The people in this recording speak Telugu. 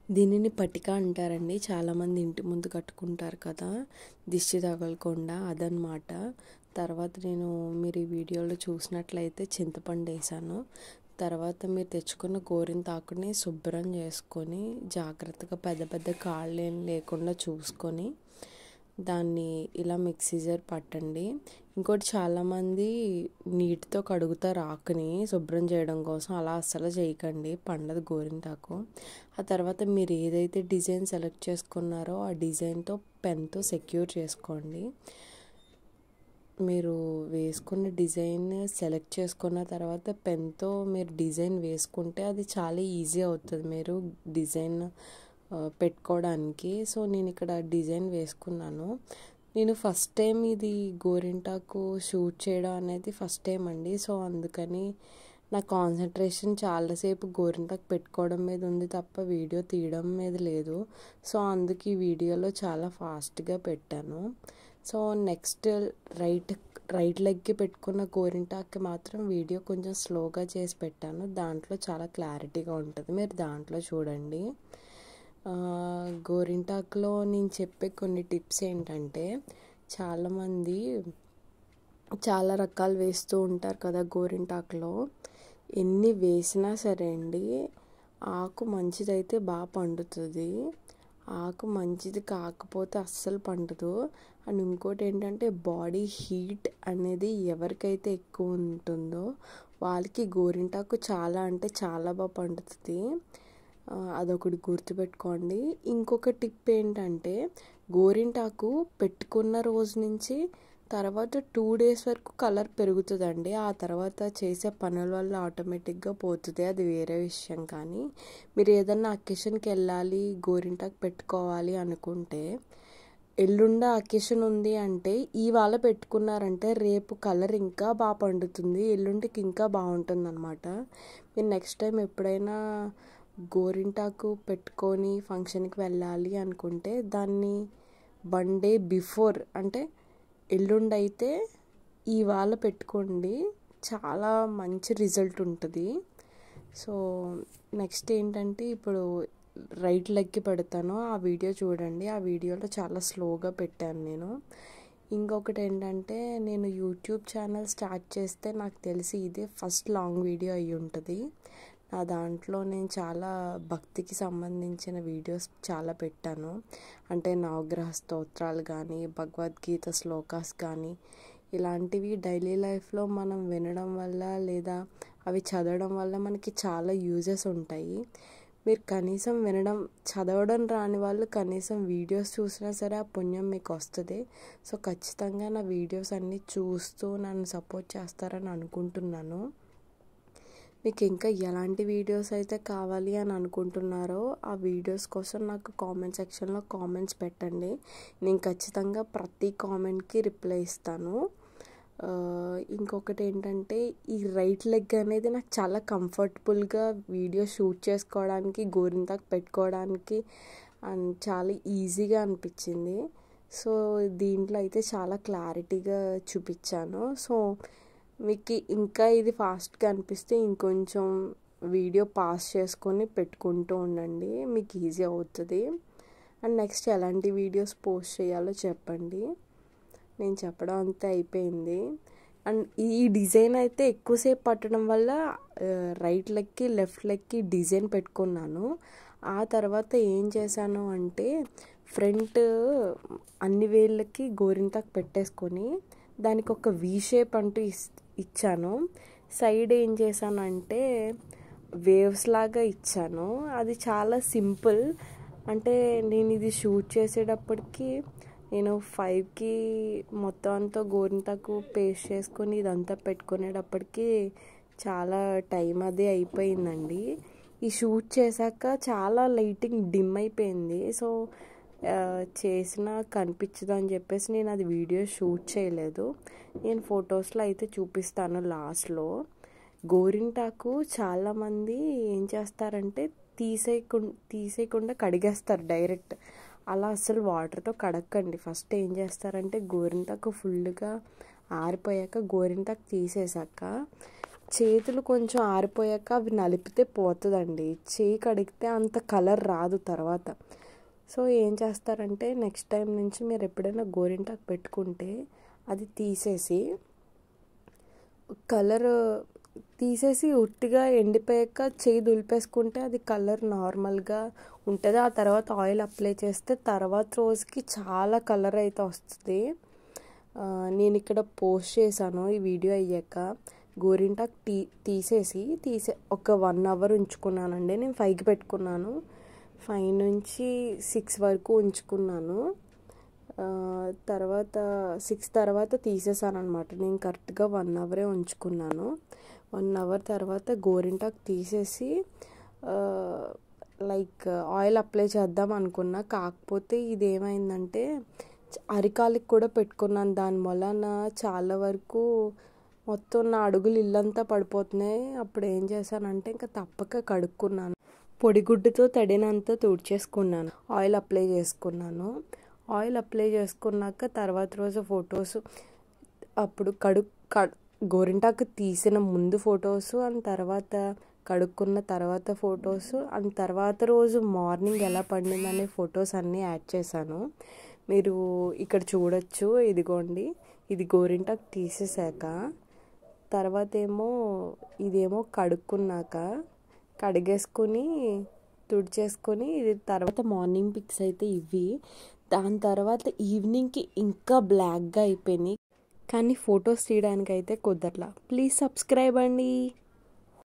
దీనిని పటిక అంటారండి. చాలామంది ఇంటి ముందు కట్టుకుంటారు కదా, దిష్టి తగలకుండా, అదనమాట. తర్వాత మీరు ఈ వీడియోలో చూసినట్లయితే చింతపండు వేసాను. తర్వాత మీరు తెచ్చుకున్న గోరింటాకుని శుభ్రం చేసుకొని జాగ్రత్తగా పెద్ద పెద్ద కాళ్ళు ఏం లేకుండా చూసుకొని దాన్ని ఇలా మిక్సీ జార్ పట్టండి. ఇంకోటి, చాలామంది నీటితో కడుగుతారు ఆకుని శుభ్రం చేయడం కోసం. అలా అస్సలు చేయకండి, పండదు గోరింటాకు. ఆ తర్వాత మీరు ఏదైతే డిజైన్ సెలెక్ట్ చేసుకున్నారో ఆ డిజైన్తో పెన్తో సెక్యూర్ చేసుకోండి. మీరు వేసుకున్న డిజైన్ సెలెక్ట్ చేసుకున్న తర్వాత పెన్తో మీరు డిజైన్ వేసుకుంటే అది చాలా ఈజీ అవుతుంది మీరు డిజైన్ పెట్టుకోవడానికి. సో నేను ఇక్కడ డిజైన్ వేసుకున్నాను. నేను ఫస్ట్ టైం ఇది గోరింటాకు షూట్ చేయడం అనేది ఫస్ట్ టైం అండి. సో అందుకని నా కాన్సన్ట్రేషన్ చాలాసేపు గోరింటాకు పెట్టుకోవడం మీద ఉంది తప్ప వీడియో తీయడం మీద లేదు. సో అందుకు ఈ వీడియోలో చాలా ఫాస్ట్గా పెట్టాను. సో నెక్స్ట్ రైట్ లెగ్కి పెట్టుకున్న గోరింటాకు మాత్రం వీడియో కొంచెం స్లోగా చేసి పెట్టాను. దాంట్లో చాలా క్లారిటీగా ఉంటుంది, మీరు దాంట్లో చూడండి. గోరింటాకులో నేను చెప్పే కొన్ని టిప్స్ ఏంటంటే, చాలామంది చాలా రకాలు వేస్తూ ఉంటారు కదా గోరింటాకులో. ఎన్ని వేసినా సరే అండి, ఆకు మంచిదైతే బాగా పండుతుంది, ఆకు మంచిది కాకపోతే అస్సలు పండదు. అండ్ ఇంకోటి ఏంటంటే, బాడీ హీట్ అనేది ఎవరికైతే ఎక్కువ ఉంటుందో వాళ్ళకి గోరింటాకు చాలా అంటే చాలా బాగా పండుతుంది. అదొకటి గుర్తుపెట్టుకోండి. ఇంకొక టిప్ ఏంటంటే, గోరింటాకు పెట్టుకున్న రోజు నుంచి తర్వాత 2 days వరకు కలర్ పెరుగుతుందండి. ఆ తర్వాత చేసే పనుల వల్ల ఆటోమేటిక్గా పోతుంది, అది వేరే విషయం. కానీ మీరు ఏదన్నా అకేషన్కి వెళ్ళాలి, గోరింటాకు పెట్టుకోవాలి అనుకుంటే, ఎల్లుండి అకేషన్ ఉంది అంటే ఇవాళ పెట్టుకున్నారంటే రేపు కలర్ ఇంకా బాగా పండుతుంది, ఎల్లుండికి ఇంకా బాగుంటుంది అనమాట. మీరు నెక్స్ట్ టైం ఎప్పుడైనా గోరింటాకు పెట్టుకొని ఫంక్షన్కి వెళ్ళాలి అనుకుంటే దాన్ని 1 day బిఫోర్, అంటే ఎల్లుండి అయితే ఇవాళ పెట్టుకోండి, చాలా మంచి రిజల్ట్ ఉంటుంది. సో నెక్స్ట్ ఏంటంటే, ఇప్పుడు రైట్ లెగ్కి పెడతాను, ఆ వీడియో చూడండి. ఆ వీడియోలో చాలా స్లోగా పెట్టాను నేను. ఇంకొకటి ఏంటంటే, నేను యూట్యూబ్ ఛానల్ స్టార్ట్ చేస్తే నాకు తెలిసి ఇదే ఫస్ట్ లాంగ్ వీడియో అయ్యి ఉంటుంది. నా దాంట్లో నేను చాలా భక్తికి సంబంధించిన వీడియోస్ చాలా పెట్టాను. అంటే నవగ్రహ స్తోత్రాలు కానీ, భగవద్గీత శ్లోకాస్ కానీ, ఇలాంటివి డైలీ లైఫ్లో మనం వినడం వల్ల లేదా అవి చదవడం వల్ల మనకి చాలా యూజెస్ ఉంటాయి. మీరు కనీసం వినడం, చదవడం రాని వాళ్ళు కనీసం వీడియోస్ చూసినా సరే ఆ పుణ్యం మీకు వస్తుంది. సో ఖచ్చితంగా నా వీడియోస్ అన్నీ చూస్తూ నన్ను సపోర్ట్ చేస్తారని అనుకుంటున్నాను. మీకు ఇంకా ఎలాంటి వీడియోస్ అయితే కావాలి అని అనుకుంటున్నారో ఆ వీడియోస్ కోసం నాకు కామెంట్ సెక్షన్లో కామెంట్స్ పెట్టండి. నేను ఖచ్చితంగా ప్రతి కామెంట్కి రిప్లై ఇస్తాను. ఇంకొకటి ఏంటంటే, ఈ రైట్ లెగ్ అనేది నాకు చాలా కంఫర్టబుల్గా వీడియో షూట్ చేసుకోవడానికి, గోరింటాకు పెట్టుకోవడానికి అండ్ చాలా ఈజీగా అనిపించింది. సో దీంట్లో అయితే చాలా క్లారిటీగా చూపించాను. సో మీకు ఇంకా ఇది ఫాస్ట్గా అనిపిస్తే ఇంకొంచెం వీడియో పాస్ చేసుకొని పెట్టుకుంటూ ఉండండి, మీకు ఈజీ అవుతుంది. అండ్ నెక్స్ట్ ఎలాంటి వీడియోస్ పోస్ట్ చేయాలో చెప్పండి. నేను చెప్పడం అంతా అయిపోయింది. అండ్ ఈ డిజైన్ అయితే ఎక్కువసేపు పట్టడం వల్ల రైట్ లెగ్కి లెఫ్ట్ లెగ్కి డిజైన్ పెట్టుకున్నాను. ఆ తర్వాత ఏం చేశాను అంటే, ఫ్రంట్ అన్ని వేళ్ళకి గోరింటాకు పెట్టేసుకొని దానికి ఒక వీ షేప్ అంటూ ఇచ్చాను. సైడ్ ఏం చేశానంటే వేవ్స్ లాగా ఇచ్చాను. అది చాలా సింపుల్. అంటే నేను ఇది షూట్ చేసేటప్పటికి నేను 5కి మొత్తం అంతా గోరింటాకు పేస్ట్ చేసుకొని ఇదంతా పెట్టుకునేటప్పటికి చాలా టైం అదే అయిపోయిందండి. ఈ షూట్ చేశాక చాలా లైటింగ్ డిమ్ అయిపోయింది. సో చేసినా కనిపించదు అని చెప్పేసి నేను అది వీడియో షూట్ చేయలేదు. నేను ఫొటోస్లో అయితే చూపిస్తాను లాస్ట్లో. గోరింటాకు చాలామంది ఏం చేస్తారంటే తీసేయకుండా కడిగేస్తారు డైరెక్ట్. అలా అసలు వాటర్తో కడగండి. ఫస్ట్ ఏం చేస్తారంటే, గోరింటాకు ఫుల్గా ఆరిపోయాక గోరింటాకు తీసేసాక చేతులు కొంచెం ఆరిపోయాక అవి నలిపితే పోతుందండి. చేయి కడిగితే అంత కలర్ రాదు తర్వాత. సో ఏం చేస్తారంటే నెక్స్ట్ టైం నుంచి మీరు ఎప్పుడైనా గోరింటాకు పెట్టుకుంటే అది తీసేసి కలర్ తీసేసి ఉట్టిగా ఎండిపోయాక చేయి దులిపేసుకుంటే అది కలర్ నార్మల్గా ఉంటుంది. ఆ తర్వాత ఆయిల్ అప్లై చేస్తే తర్వాత రోజుకి చాలా కలర్ అయితే వస్తుంది. నేను ఇక్కడ పోస్ట్ చేశాను ఈ వీడియో అయ్యాక. గోరింటాకు తీసేసి ఒక 1 అవర్ ఉంచుకున్నానండి. నేను 5కి పెట్టుకున్నాను, 5 నుంచి 6 వరకు ఉంచుకున్నాను. తర్వాత 6 తర్వాత తీసేసాను అనమాట. నేను కరెక్ట్గా 1 అవరే ఉంచుకున్నాను. 1 అవర్ తర్వాత గోరింటాకు తీసేసి లైక్ ఆయిల్ అప్లై చేద్దాం అనుకున్నా. కాకపోతే ఇదేమైందంటే అరికాలికి కూడా పెట్టుకున్నాను. దాని వలన చాలా వరకు మొత్తం నా అడుగులు ఇల్లంతా పడిపోతున్నాయి. అప్పుడు ఏం చేశానంటే ఇంకా తప్పక కడుక్కున్నాను. పొడిగుడ్డుతో తడినంతా తుడిచేసుకున్నాను, ఆయిల్ అప్లై చేసుకున్నాను. ఆయిల్ అప్లై చేసుకున్నాక తర్వాత రోజు ఫొటోస్ అప్పుడు గోరింటాకు తీసిన ముందు ఫొటోస్, అండ్ తర్వాత కడుక్కున్న తర్వాత ఫొటోస్, అండ్ తర్వాత రోజు మార్నింగ్ ఎలా పండిందనే ఫొటోస్ అన్నీ యాడ్ చేశాను. మీరు ఇక్కడ చూడొచ్చు. ఇదిగోండి, ఇది గోరింటాకు తీసేసాక తర్వాత ఇదేమో కడుక్కున్నాక కడిగేసుకొని తుడిచేసుకొని ఇది తర్వాత మార్నింగ్ పిక్స్ అయితే ఇవి. దాని తర్వాత ఈవినింగ్కి ఇంకా బ్లాక్గా అయిపోయినాయి, కానీ ఫొటోస్ తీయడానికి అయితే కుదరలా. ప్లీజ్ సబ్స్క్రైబ్ అండి.